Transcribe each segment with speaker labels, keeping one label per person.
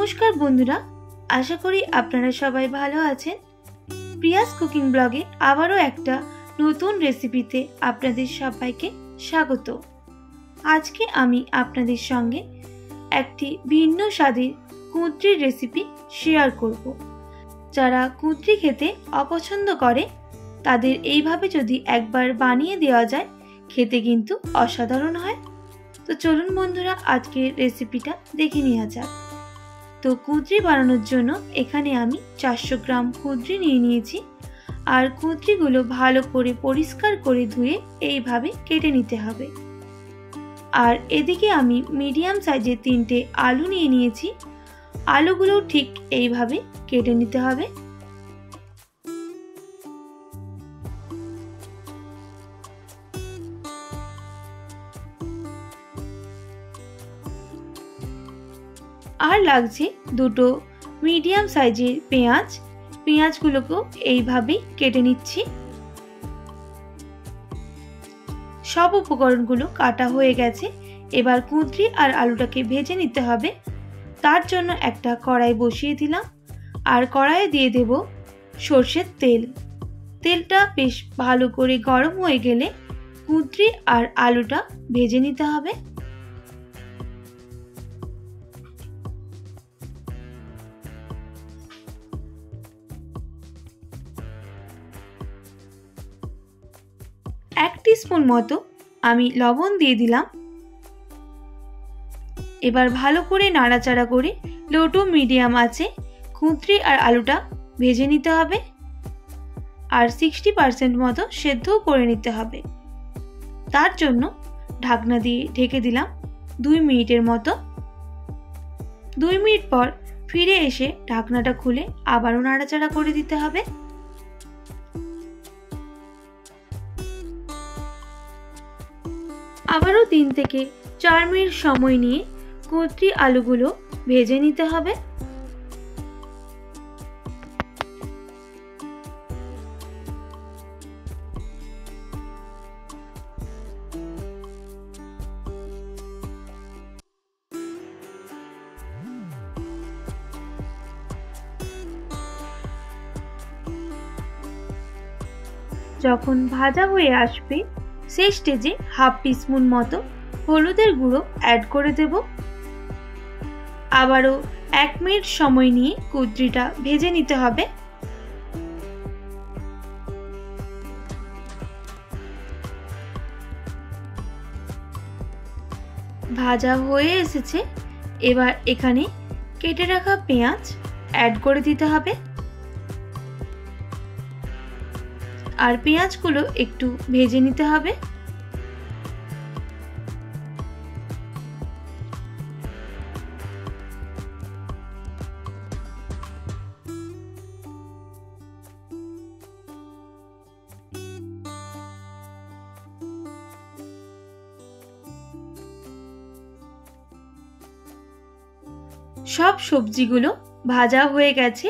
Speaker 1: নমস্কার বন্ধুরা, আশা করি আপনারা সবাই ভালো আছেন। প্রিয়াস কুকিং ব্লগে আবারও একটা নতুন রেসিপিতে আপনাদের সবাইকে স্বাগত। আজকে আমি আপনাদের সঙ্গে একটি ভিন্ন স্বাদের কুঁদরির রেসিপি শেয়ার করব। যারা কুঁদরি খেতে অপছন্দ করে তাদের এইভাবে যদি একবার বানিয়ে দেওয়া যায় খেতে কিন্তু অসাধারণ হয়। তো চলুন বন্ধুরা, আজকের রেসিপিটা দেখে নেওয়া যাক। তো কুঁদরি বানানোর জন্য এখানে আমি 400 গ্রাম কুঁদরি নিয়ে নিয়েছি। আর কুঁদরিগুলো ভালো করে পরিষ্কার করে ধুয়ে এইভাবে কেটে নিতে হবে। আর এদিকে আমি মিডিয়াম সাইজের 3টে আলু নিয়ে নিয়েছি। আলুগুলো ঠিক এইভাবে কেটে নিতে হবে। আর লাগছে দুটো মিডিয়াম সাইজের পেঁয়াজ। পেঁয়াজগুলোকেও এইভাবেই কেটে নিচ্ছি। সব উপকরণগুলো কাটা হয়ে গেছে। এবার কুঁদরি আর আলুটাকে ভেজে নিতে হবে। তার জন্য একটা কড়াই বসিয়ে দিলাম। আর কড়াইয়ে দিয়ে দেব সর্ষের তেল। তেলটা বেশ ভালো করে গরম হয়ে গেলে কুঁদরি আর আলুটা ভেজে নিতে হবে। এক টিস্পুন মতো আমি লবণ দিয়ে দিলাম। এবার ভালো করে নাড়াচাড়া করে লো টু মিডিয়াম আঁচে কুঁদরি আর আলুটা ভেজে নিতে হবে। আর 60% মতো সেদ্ধও করে নিতে হবে। তার জন্য ঢাকনা দিয়ে ঢেকে দিলাম 2 মিনিটের মতো। 2 মিনিট পর ফিরে এসে ঢাকনাটা খুলে আবারও নাড়াচাড়া করে দিতে হবে। আবারও 3 থেকে 4 মিনিট সময় নিয়ে কুঁদরি আলুগুলো ভেজে নিতে হবে। যখন ভাজা হয়ে আসবে সেই স্টেজে হাফ টিস্পুন মতো হলুদের গুঁড়ো অ্যাড করে দেব। আবারও 1 মিনিট সময় নিয়ে কুঁদরিটা ভেজে নিতে হবে। ভাজা হয়ে এসেছে। এবার এখানে কেটে রাখা পেঁয়াজ অ্যাড করে দিতে হবে। আর পেঁয়াজগুলো একটু ভেজে নিতে হবে। সব সবজিগুলো ভাজা হয়ে গেছে।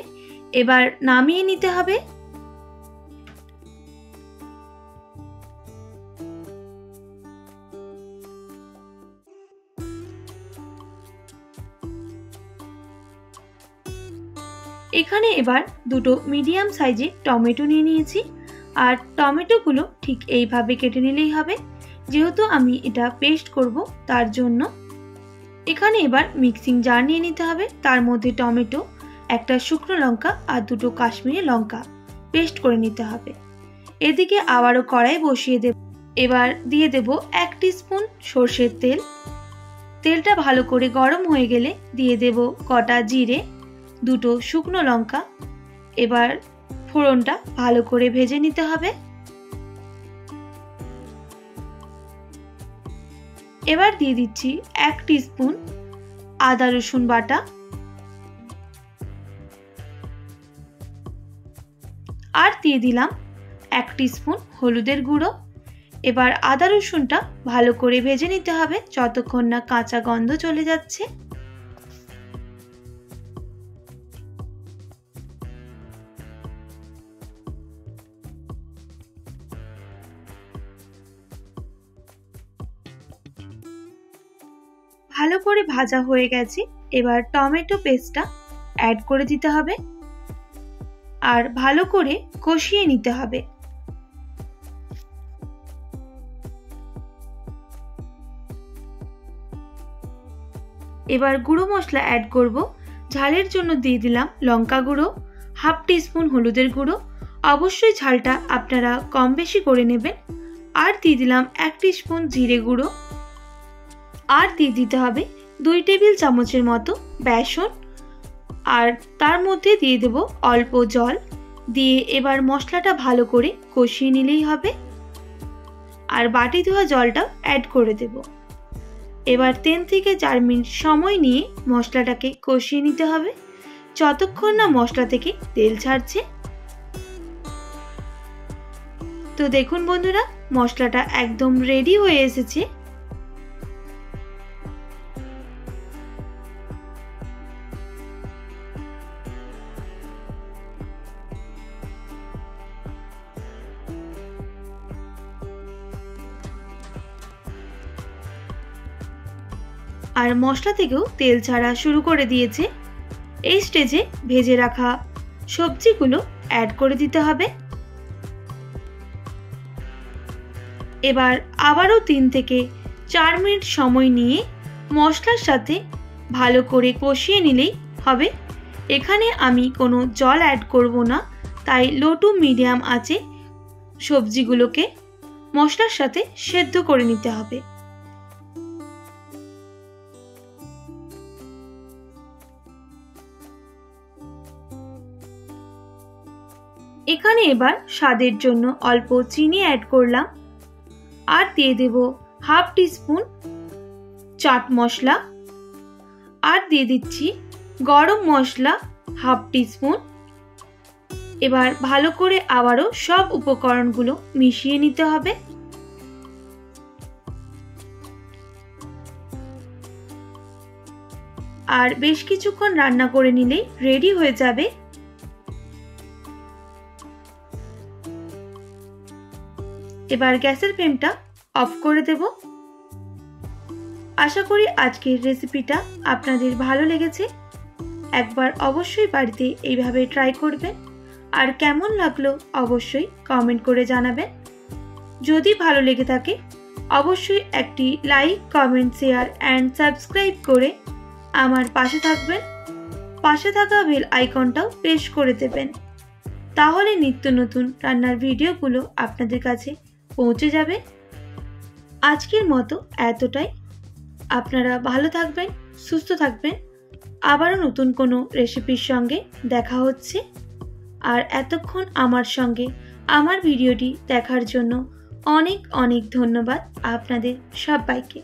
Speaker 1: এবার নামিয়ে নিতে হবে। এখানে এবার দুটো মিডিয়াম সাইজের টমেটো নিয়ে নিয়েছি। আর টমেটোগুলো ঠিক এইভাবে কেটে নিলেই হবে, যেহেতু আমি এটা পেস্ট করব তার জন্য। এখানে এবার মিক্সিং জার নিয়ে নিতে হবে। তার মধ্যে টমেটো, একটা শুকনো লঙ্কা আর দুটো কাশ্মীরি লঙ্কা পেস্ট করে নিতে হবে। এদিকে আবারও কড়াই বসিয়ে দেব। এবার দিয়ে দেব 1 টিস্পুন সর্ষের তেল। তেলটা ভালো করে গরম হয়ে গেলে দিয়ে দেব কটা জিরে, দুটো শুকনো লঙ্কা। এবার ফোড়নটা ভালো করে ভেজে নিতে হবে। এবার দিয়ে দিচ্ছি 1 টিস্পুন আদা রসুন বাটা। আর দিয়ে দিলাম 1 টিস্পুন হলুদের গুঁড়ো। এবার আদা রসুনটা ভালো করে ভেজে নিতে হবে যতক্ষণ না কাঁচা গন্ধ চলে যাচ্ছে। ভালো করে ভাজা হয়ে গেছে। এবার টমেটো পেস্টটা অ্যাড করে দিতে হবে আর ভালো করে কষিয়ে নিতে হবে। এবার গুঁড়ো মশলা অ্যাড করব। ঝালের জন্য দিয়ে দিলাম লঙ্কা গুঁড়ো, হাফ টিস্পুন হলুদের গুঁড়ো, অবশ্যই ঝালটা আপনারা কম বেশি করে নেবেন। আর দিয়ে দিলাম 1 টিস্পুন জিরে গুঁড়ো, আর দিয়ে দিতে হবে 2 টেবিল চামচের মতো বেসন, আর তার মধ্যে দিয়ে দেব অল্প জল দিয়ে এবার মশলাটা ভালো করে কষিয়ে নিলেই হবে। আর বাটি ধোয়া জলটা অ্যাড করে দেব। এবার 3 থেকে 4 মিনিট সময় নিয়ে মশলাটাকে কষিয়ে নিতে হবে যতক্ষণ না মশলা থেকে তেল ছাড়ছে। তো দেখুন বন্ধুরা, মশলাটা একদম রেডি হয়ে এসেছে। আর মশলা থেকেও তেল ছাড়া শুরু করে দিয়েছে। এই স্টেজে ভেজে রাখা সবজিগুলো অ্যাড করে দিতে হবে। এবার আবারও 3 থেকে 4 মিনিট সময় নিয়ে মশলার সাথে ভালো করে কষিয়ে নিলেই হবে। এখানে আমি কোনো জল অ্যাড করব না, তাই লো টু মিডিয়াম আঁচে সবজিগুলোকে মশলার সাথে সেদ্ধ করে নিতে হবে। এখানে এবার স্বাদের জন্য অল্প চিনি অ্যাড করলাম, আর দিয়ে দেব হাফ টিস্পুন চাট মশলা, আর দিয়ে দিচ্ছি গরম মশলা হাফ টিস্পুন। এবার ভালো করে আবারও সব উপকরণগুলো মিশিয়ে নিতে হবে। আর বেশ কিছুক্ষণ রান্না করে নিলেই রেডি হয়ে যাবে। এবার গ্যাসের ফ্লেমটা অফ করে দেব। আশা করি আজকের রেসিপিটা আপনাদের ভালো লেগেছে। একবার অবশ্যই বাড়িতে এইভাবে ট্রাই করবেন, আর কেমন লাগলো অবশ্যই কমেন্ট করে জানাবেন। যদি ভালো লেগে থাকে অবশ্যই একটি like, comment, share and subscribe করে আমার পাশে থাকবেন। পাশে থাকা বেল আইকনটাও প্রেস করে দেবেন, তাহলে নিত্য নতুন রান্নার ভিডিওগুলো আপনাদের কাছে পৌঁছে যাবে। আজকের মতো এতটাই। আপনারা ভালো থাকবেন, সুস্থ থাকবেন। আবারও নতুন কোনো রেসিপির সঙ্গে দেখা হচ্ছে। আর এতক্ষণ আমার সঙ্গে আমার ভিডিওটি দেখার জন্য অনেক অনেক ধন্যবাদ আপনাদের সবাইকে।